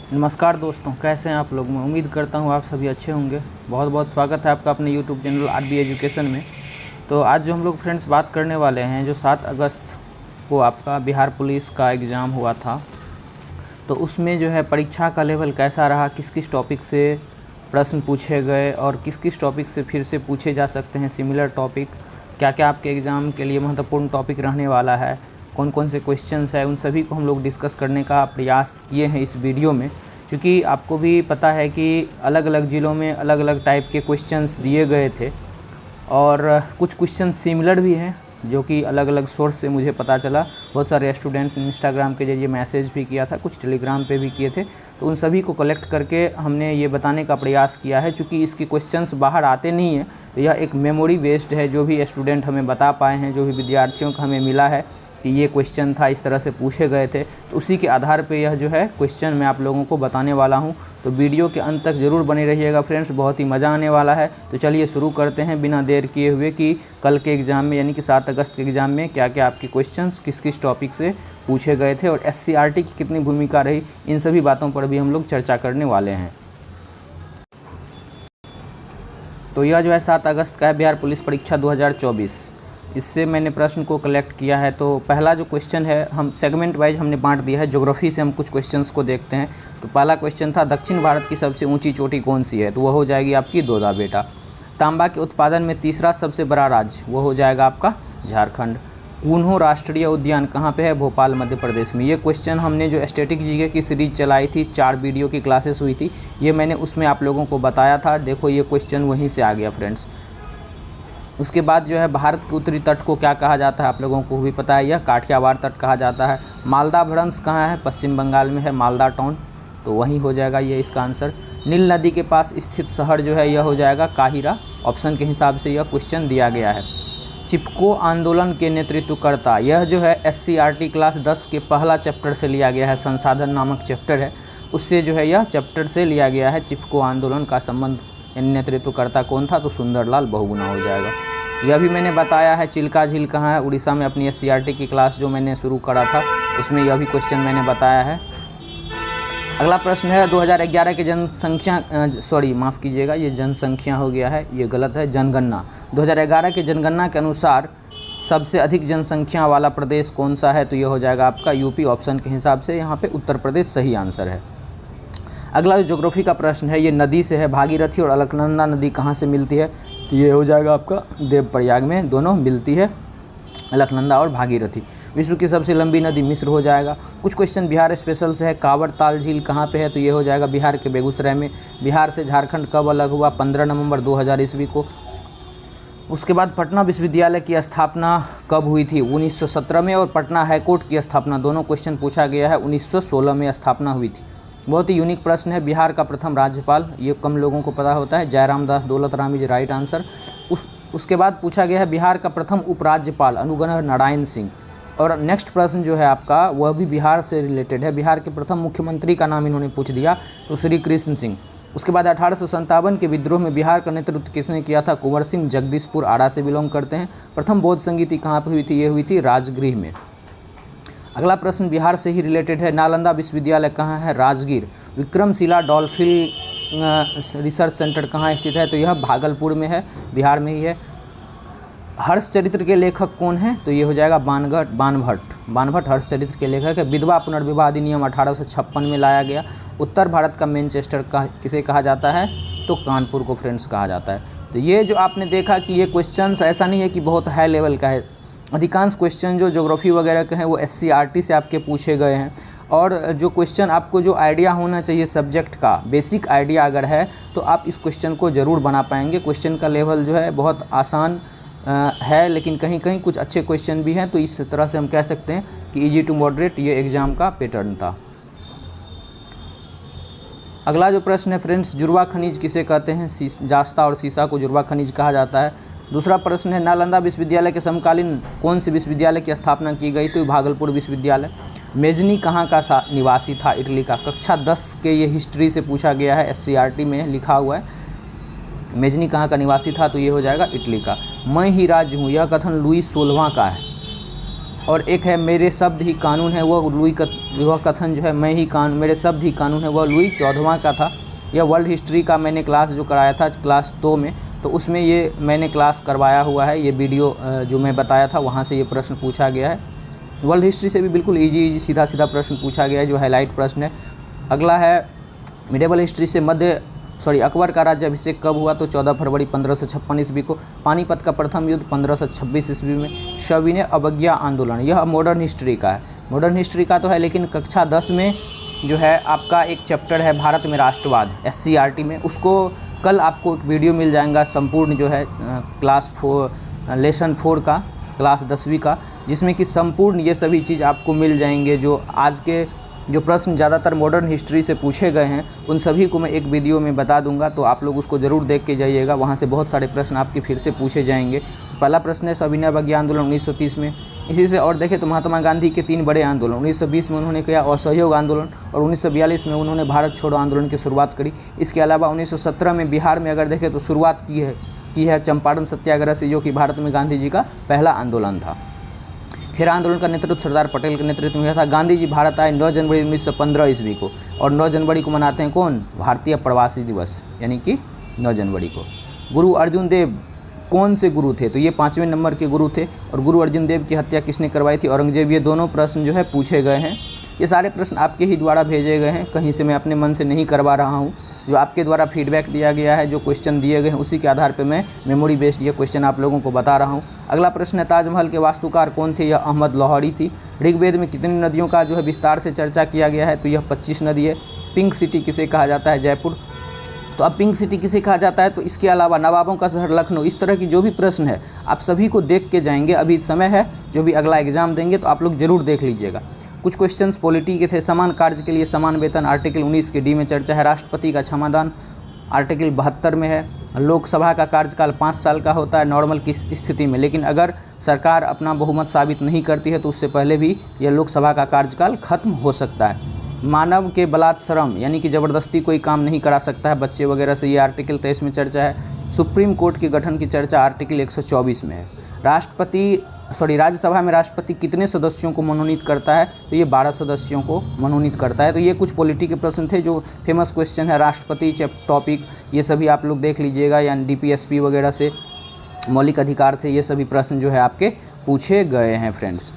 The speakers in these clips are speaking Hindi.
नमस्कार दोस्तों, कैसे हैं आप लोग। मैं उम्मीद करता हूँ आप सभी अच्छे होंगे। बहुत बहुत स्वागत है आपका अपने यूट्यूब चैनल आरबी एजुकेशन में। तो आज जो हम लोग फ्रेंड्स बात करने वाले हैं, जो 7 अगस्त को आपका बिहार पुलिस का एग्ज़ाम हुआ था, तो उसमें जो है परीक्षा का लेवल कैसा रहा, किस किस टॉपिक से प्रश्न पूछे गए और किस किस टॉपिक से फिर से पूछे जा सकते हैं सिमिलर टॉपिक, क्या क्या आपके एग्ज़ाम के लिए महत्वपूर्ण टॉपिक रहने वाला है, कौन कौन से क्वेश्चंस है, उन सभी को हम लोग डिस्कस करने का प्रयास किए हैं इस वीडियो में। क्योंकि आपको भी पता है कि अलग अलग ज़िलों में अलग अलग टाइप के क्वेश्चंस दिए गए थे और कुछ क्वेश्चन सिमिलर भी हैं जो कि अलग अलग सोर्स से मुझे पता चला। बहुत सारे स्टूडेंट ने इंस्टाग्राम के जरिए मैसेज भी किया था, कुछ टेलीग्राम पे भी किए थे। तो उन सभी को कलेक्ट करके हमने ये बताने का प्रयास किया है। चूँकि इसके क्वेश्चंस बाहर आते नहीं हैं, तो यह एक मेमोरी बेस्ड है। जो भी स्टूडेंट हमें बता पाए हैं, जो भी विद्यार्थियों को हमें मिला है कि ये क्वेश्चन था, इस तरह से पूछे गए थे, तो उसी के आधार पे यह जो है क्वेश्चन मैं आप लोगों को बताने वाला हूं। तो वीडियो के अंत तक ज़रूर बने रहिएगा फ्रेंड्स, बहुत ही मज़ा आने वाला है। तो चलिए शुरू करते हैं बिना देर किए हुए कि कल के एग्ज़ाम में यानी कि 7 अगस्त के एग्ज़ाम में क्या क्या आपके क्वेश्चंस किस किस टॉपिक से पूछे गए थे और SCRT की कितनी भूमिका रही, इन सभी बातों पर भी हम लोग चर्चा करने वाले हैं। तो यह जो है 7 अगस्त का है बिहार पुलिस परीक्षा 2024। इससे मैंने प्रश्न को कलेक्ट किया है। तो पहला जो क्वेश्चन है, हम सेगमेंट वाइज हमने बांट दिया है। ज्योग्राफी से हम कुछ क्वेश्चंस को देखते हैं। तो पहला क्वेश्चन था, दक्षिण भारत की सबसे ऊंची चोटी कौन सी है? तो वह हो जाएगी आपकी दोदा बेटा। तांबा के उत्पादन में तीसरा सबसे बड़ा राज्य, वो हो जाएगा आपका झारखंड। कून्हो राष्ट्रीय उद्यान कहाँ पे है? भोपाल मध्य प्रदेश में। ये क्वेश्चन हमने जो स्टैटिक जीके की सीरीज चलाई थी, 4 वीडियो की क्लासेस हुई थी, ये मैंने उसमें आप लोगों को बताया था। देखो ये क्वेश्चन वहीं से आ गया फ्रेंड्स। उसके बाद जो है भारत के उत्तरी तट को क्या कहा जाता है? आप लोगों को भी पता है, यह काठियावाड़ तट कहा जाता है। मालदा भ्रंश कहाँ है? पश्चिम बंगाल में है, मालदा टाउन। तो वहीं हो जाएगा ये इसका आंसर। नील नदी के पास स्थित शहर जो है यह हो जाएगा काहिरा। ऑप्शन के हिसाब से यह क्वेश्चन दिया गया है। चिपको आंदोलन के नेतृत्वकर्ता, यह जो है SCRT क्लास 10 के पहला चैप्टर से लिया गया है। संसाधन नामक चैप्टर है, उससे जो है यह चैप्टर से लिया गया है। चिपको आंदोलन का संबंध नेतृत्वकर्ता कौन था? तो सुंदरलाल बहुगुणा हो जाएगा। यह भी मैंने बताया है। चिल्का झील कहाँ है? उड़ीसा में। अपनी SCRT की क्लास जो मैंने शुरू करा था उसमें यह भी क्वेश्चन मैंने बताया है। अगला प्रश्न है 2011 के जनसंख्या माफ़ कीजिएगा, ये जनसंख्या हो गया है, ये गलत है, जनगणना। 2011 के जनगणना के अनुसार सबसे अधिक जनसंख्या वाला प्रदेश कौन सा है? तो ये हो जाएगा आपका यूपी। ऑप्शन के हिसाब से यहाँ पे उत्तर प्रदेश सही आंसर है। अगला जो ज्योग्राफी का प्रश्न है, ये नदी से है। भागीरथी और अलकनंदा नदी कहाँ से मिलती है? तो ये हो जाएगा आपका देवप्रयाग में, दोनों मिलती है, अलकनंदा और भागीरथी। विश्व की सबसे लंबी नदी मिस्र हो जाएगा। कुछ क्वेश्चन बिहार स्पेशल से है। कांवड़ ताल झील कहाँ पे है? तो ये हो जाएगा बिहार के बेगूसराय में। बिहार से झारखंड कब अलग हुआ? 15 नवंबर 2000 ईस्वी को। उसके बाद पटना विश्वविद्यालय की स्थापना कब हुई थी? 1917 में। और पटना हाईकोर्ट की स्थापना, दोनों क्वेश्चन पूछा गया है, 1916 में स्थापना हुई थी। बहुत ही यूनिक प्रश्न है। बिहार का प्रथम राज्यपाल, ये कम लोगों को पता होता है, जयराम दास Daulat Ram is right answer. उसके बाद पूछा गया है बिहार का प्रथम उपराज्यपाल, अनुगणः नारायण सिंह। और नेक्स्ट प्रश्न जो है आपका, वह भी बिहार से रिलेटेड है। बिहार के प्रथम मुख्यमंत्री का नाम इन्होंने पूछ दिया, तो श्री कृष्ण सिंह। उसके बाद 1857 के विद्रोह में बिहार का नेतृत्व किसने किया था? कुंवर सिंह। जगदीशपुर आरा से बिलोंग करते हैं। प्रथम बौद्ध संगीति कहाँ पर हुई थी? ये हुई थी राजगृह में। अगला प्रश्न बिहार से ही रिलेटेड है। नालंदा विश्वविद्यालय कहाँ है? Rajgir. Vikramshila dolphin research centre कहाँ स्थित है? तो यह भागलपुर में है, बिहार में ही है। हर्ष चरित्र के लेखक कौन है? तो ये हो जाएगा बाणभट्ट हर्ष चरित्र के लेखक है। विधवा पुनर्विवाह अधिनियम 1856 में लाया गया। उत्तर भारत का मैनचेस्टर का किसे कहा जाता है? तो कानपुर को फ्रेंड्स कहा जाता है। तो ये जो आपने देखा कि ये क्वेश्चंस ऐसा नहीं है कि बहुत हाई लेवल का है। अधिकांश क्वेश्चन जो ज्योग्राफी वगैरह के हैं वो SCRT से आपके पूछे गए हैं। और जो क्वेश्चन आपको जो आइडिया होना चाहिए सब्जेक्ट का, बेसिक आइडिया अगर है तो आप इस क्वेश्चन को ज़रूर बना पाएंगे। क्वेश्चन का लेवल जो है बहुत आसान है, लेकिन कहीं कहीं कुछ अच्छे क्वेश्चन भी हैं। तो इस तरह से हम कह सकते हैं कि इजी टू मॉडरेट ये एग्ज़ाम का पैटर्न था। अगला जो प्रश्न है फ्रेंड्स, जुड़वा खनिज किसे कहते हैं? जास्ता और सीसा को जुड़वा खनिज कहा जाता है। दूसरा प्रश्न है, नालंदा विश्वविद्यालय के समकालीन कौन से विश्वविद्यालय की स्थापना की गई? तो भागलपुर विश्वविद्यालय। मेजनी कहाँ का निवासी था? इटली का। कक्षा 10 के ये हिस्ट्री से पूछा गया है, SCRT में लिखा हुआ है। मेजनी कहाँ का निवासी था? तो ये हो जाएगा इटली का। मैं ही राज्य हूँ, यह कथन लुई 16वां का और एक है मेरे शब्द ही कानून है, वह कथन जो है मैं ही कानून, मेरे शब्द ही कानून है, वह लुई 14वां का था। यह वर्ल्ड हिस्ट्री का मैंने क्लास जो कराया था क्लास 2 में, तो उसमें ये मैंने क्लास करवाया हुआ है, ये वीडियो जो मैं बताया था वहाँ से ये प्रश्न पूछा गया है। वर्ल्ड हिस्ट्री से भी बिल्कुल इजी सीधा सीधा प्रश्न पूछा गया है जो हाईलाइट प्रश्न है। अगला है मिडेवल हिस्ट्री से अकबर का राज्याभिषेक कब हुआ, तो 14 फरवरी 1556 ईस्वी को। पानीपत का प्रथम युद्ध 1526 ईस्वी में। सविनय अवज्ञा आंदोलन, यह मॉडर्न हिस्ट्री का है, मॉडर्न हिस्ट्री का तो है, लेकिन कक्षा 10 में जो है आपका एक चैप्टर है भारत में राष्ट्रवाद SCRT में, उसको कल आपको एक वीडियो मिल जाएगा संपूर्ण जो है क्लास 4 लेसन 4 का क्लास 10वीं का, जिसमें कि संपूर्ण ये सभी चीज़ आपको मिल जाएंगे। जो आज के जो प्रश्न ज़्यादातर मॉडर्न हिस्ट्री से पूछे गए हैं उन सभी को मैं एक वीडियो में बता दूंगा, तो आप लोग उसको ज़रूर देख के जाइएगा, वहाँ से बहुत सारे प्रश्न आपके फिर से पूछे जाएंगे। पहला प्रश्न है सविनय अवज्ञा आंदोलन 1930 में। इसी से और देखें तो महात्मा गांधी के 3 बड़े आंदोलन, 1920 में उन्होंने किया असहयोग आंदोलन और 1942 में उन्होंने भारत छोड़ो आंदोलन की शुरुआत करी। इसके अलावा 1917 में बिहार में अगर देखें तो शुरुआत की है चंपारण सत्याग्रह से, जो कि भारत में गांधी जी का पहला आंदोलन था। खेरा आंदोलन का नेतृत्व सरदार पटेल के नेतृत्व में किया था। गांधी जी भारत आए 9 जनवरी 1915 ईस्वी को, और 9 जनवरी को मनाते हैं कौन, भारतीय प्रवासी दिवस, यानी कि 9 जनवरी को। गुरु अर्जुन देव कौन से गुरु थे, तो ये 5वें नंबर के गुरु थे। और गुरु अर्जुन देव की हत्या किसने करवाई थी, औरंगजेब। ये दोनों प्रश्न जो है पूछे गए हैं। ये सारे प्रश्न आपके ही द्वारा भेजे गए हैं, कहीं से मैं अपने मन से नहीं करवा रहा हूँ। जो आपके द्वारा फीडबैक दिया गया है, जो क्वेश्चन दिए गए हैं, उसी के आधार पे मैं मेमोरी बेस्ड ये क्वेश्चन आप लोगों को बता रहा हूँ। अगला प्रश्न है ताजमहल के वास्तुकार कौन थे, यह अहमद लाहौरी थी। ऋग्वेद में कितनी नदियों का जो है विस्तार से चर्चा किया गया है, तो यह 25 नदी है। पिंक सिटी किसे कहा जाता है, जयपुर। तो अब पिंक सिटी किसे कहा जाता है, तो इसके अलावा नवाबों का शहर लखनऊ। इस तरह की जो भी प्रश्न है आप सभी को देख के जाएंगे। अभी समय है, जो भी अगला एग्जाम देंगे तो आप लोग जरूर देख लीजिएगा। कुछ क्वेश्चंस पॉलिटी के थे। समान कार्य के लिए समान वेतन, आर्टिकल 19 के डी में चर्चा है। राष्ट्रपति का क्षमादान आर्टिकल 72 में है। लोकसभा का कार्यकाल 5 साल का होता है नॉर्मल की स्थिति में, लेकिन अगर सरकार अपना बहुमत साबित नहीं करती है तो उससे पहले भी यह लोकसभा का कार्यकाल खत्म हो सकता है। मानव के बलात्श्रम यानी कि ज़बरदस्ती कोई काम नहीं करा सकता है बच्चे वगैरह से, ये आर्टिकल 23 में चर्चा है। सुप्रीम कोर्ट के गठन की चर्चा आर्टिकल 124 में है। राज्यसभा में राष्ट्रपति कितने सदस्यों को मनोनीत करता है, तो ये 12 सदस्यों को मनोनीत करता है। तो ये कुछ पॉलिटी के प्रश्न थे जो फेमस क्वेश्चन है, राष्ट्रपति टॉपिक, ये सभी आप लोग देख लीजिएगा, यानी DPSP वगैरह से, मौलिक अधिकार से, ये सभी प्रश्न जो है आपके पूछे गए हैं फ्रेंड्स।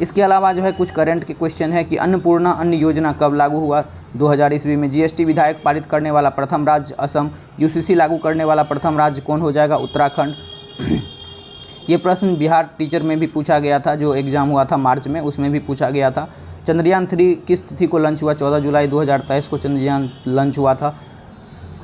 इसके अलावा जो है कुछ करंट के क्वेश्चन है कि अन्नपूर्णा अन्न योजना कब लागू हुआ, 2000 ईस्वी में। GST विधेयक पारित करने वाला प्रथम राज्य असम। UCC लागू करने वाला प्रथम राज्य कौन हो जाएगा, उत्तराखंड। ये प्रश्न बिहार टीचर में भी पूछा गया था, जो एग्ज़ाम हुआ था मार्च में, उसमें भी पूछा गया था। चंद्रयान 3 किस तिथि को लॉन्च हुआ, 14 जुलाई 2023 को चंद्रयान लॉन्च हुआ था।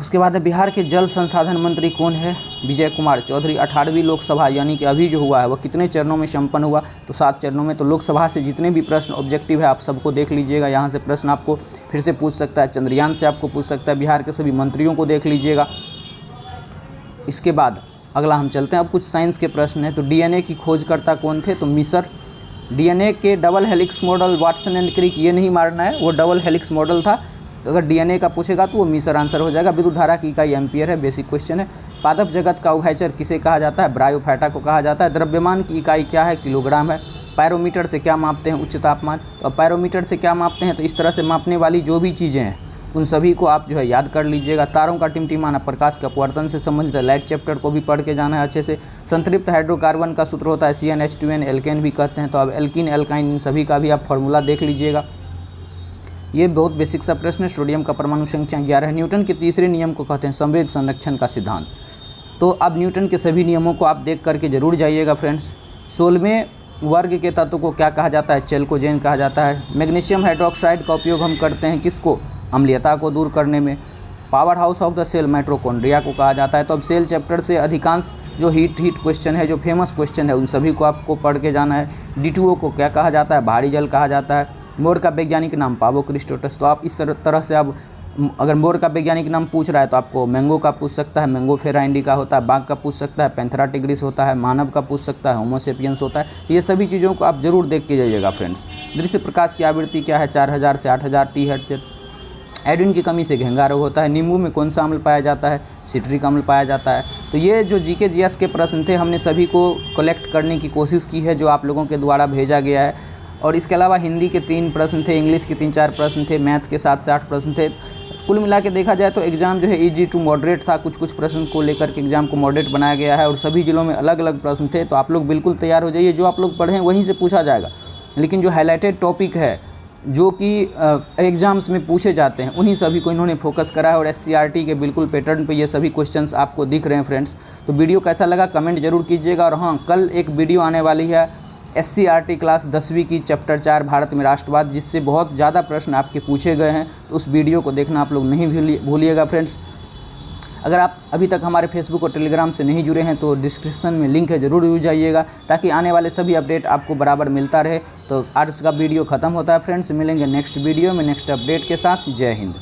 उसके बाद बिहार के जल संसाधन मंत्री कौन है, विजय कुमार चौधरी। 18वीं लोकसभा यानी कि अभी जो हुआ है वह कितने चरणों में संपन्न हुआ, तो 7 चरणों में। तो लोकसभा से जितने भी प्रश्न ऑब्जेक्टिव है आप सबको देख लीजिएगा, यहाँ से प्रश्न आपको फिर से पूछ सकता है, चंद्रयान से आपको पूछ सकता है, बिहार के सभी मंत्रियों को देख लीजिएगा। इसके बाद अगला हम चलते हैं, अब कुछ साइंस के प्रश्न हैं। तो DNA की खोजकर्ता कौन थे, तो मिसर। DNA के double helix model Watson and Crick, ये नहीं मारना है, वो डबल हेलिक्स मॉडल था। अगर DNA का पूछेगा तो वो मिसर आंसर हो जाएगा। विद्युत धारा की इकाई एम्पियर है, बेसिक क्वेश्चन है। पादप जगत का उभयचर किसे कहा जाता है, ब्रायोफाइटा को कहा जाता है। द्रव्यमान की इकाई क्या है, किलोग्राम है। पायरोमीटर से क्या मापते हैं, उच्च तापमान। तो अब पायरोमीटर से क्या मापते हैं, तो इस तरह से मापने वाली जो भी चीज़ें हैं उन सभी को आप जो है याद कर लीजिएगा। तारों का टिमटिमाना प्रकाश के अपवर्तन से संबंधित है, लाइट चैप्टर को भी पढ़ के जाना है अच्छे से। संतृप्त हाइड्रोकार्बन का सूत्र होता है CnH2n, एल्केन भी कहते हैं। तो अब एल्किन, एल्काइन, इन सभी का भी आप फॉर्मूला देख लीजिएगा। ये बहुत बेसिक सा प्रश्न है। सोडियम का परमाणु संख्या 11 है। न्यूटन के तीसरे नियम को कहते हैं संवेग संरक्षण का सिद्धांत। तो अब न्यूटन के सभी नियमों को आप देख करके जरूर जाइएगा फ्रेंड्स। 16वें वर्ग के तत्व को क्या कहा जाता है, चेल्कोजेन कहा जाता है। मैग्नीशियम हाइड्रोक्साइड का उपयोग हम करते हैं किसको, अम्लीयता को दूर करने में। Power house of the cell mitochondria को कहा जाता है। तो अब सेल चैप्टर से अधिकांश जो हीट क्वेश्चन है, जो फेमस क्वेश्चन है, उन सभी को आपको पढ़ के जाना है। D2O को क्या कहा जाता है, भारी जल कहा जाता है। मोर का वैज्ञानिक नाम पावो क्रिस्टोटस। तो आप इस तरह से अब अगर मोर का वैज्ञानिक नाम पूछ रहा है तो आपको मैंगो का पूछ सकता है, मैंगो फेरा इंडिका होता है। बाघ का पूछ सकता है, पैंथेरा टिग्रिस होता है। मानव का पूछ सकता है, होमो सेपियंस होता है। ये सभी चीज़ों को आप जरूर देख के जाइएगा फ्रेंड्स। दृश्य प्रकाश की आवृत्ति क्या है, 4000 से 8000 THz। आयोडीन की कमी से घेंगा रोग होता है। नींबू में कौन सा अम्ल पाया जाता है? सिट्रिक अम्ल पाया जाता है। तो ये जो जीके जीएस के प्रश्न थे हमने सभी को कलेक्ट करने की कोशिश की है, जो आप लोगों के द्वारा भेजा गया है। और इसके अलावा हिंदी के 3 प्रश्न थे, इंग्लिश के 3-4 प्रश्न थे, मैथ के 7 से 8 प्रश्न थे। कुल मिला के देखा जाए तो एग्ज़ाम जो है ईजी टू मॉडरेट था। कुछ प्रश्न को लेकर के एग्ज़ाम को मॉडरेट बनाया गया है और सभी जिलों में अलग अलग प्रश्न थे। तो आप लोग बिल्कुल तैयार हो जाइए, जो आप लोग पढ़ें वहीं से पूछा जाएगा। लेकिन जो हाईलाइटेड टॉपिक है जो कि एग्ज़ाम्स में पूछे जाते हैं उन्हीं सभी को इन्होंने फोकस करा है। और एससीईआरटी के बिल्कुल पैटर्न पे ये सभी क्वेश्चंस आपको दिख रहे हैं फ्रेंड्स। तो वीडियो कैसा लगा कमेंट जरूर कीजिएगा। और हाँ, कल एक वीडियो आने वाली है एससीईआरटी क्लास 10वीं की चैप्टर 4 भारत में राष्ट्रवाद, जिससे बहुत ज़्यादा प्रश्न आपके पूछे गए हैं। तो उस वीडियो को देखना आप लोग नहीं भूलिएगा फ्रेंड्स। अगर आप अभी तक हमारे फेसबुक और टेलीग्राम से नहीं जुड़े हैं तो डिस्क्रिप्शन में लिंक है, ज़रूर जुड़ जाइएगा ताकि आने वाले सभी अपडेट आपको बराबर मिलता रहे। तो आज का वीडियो ख़त्म होता है फ्रेंड्स, मिलेंगे नेक्स्ट वीडियो में नेक्स्ट अपडेट के साथ। जय हिंद।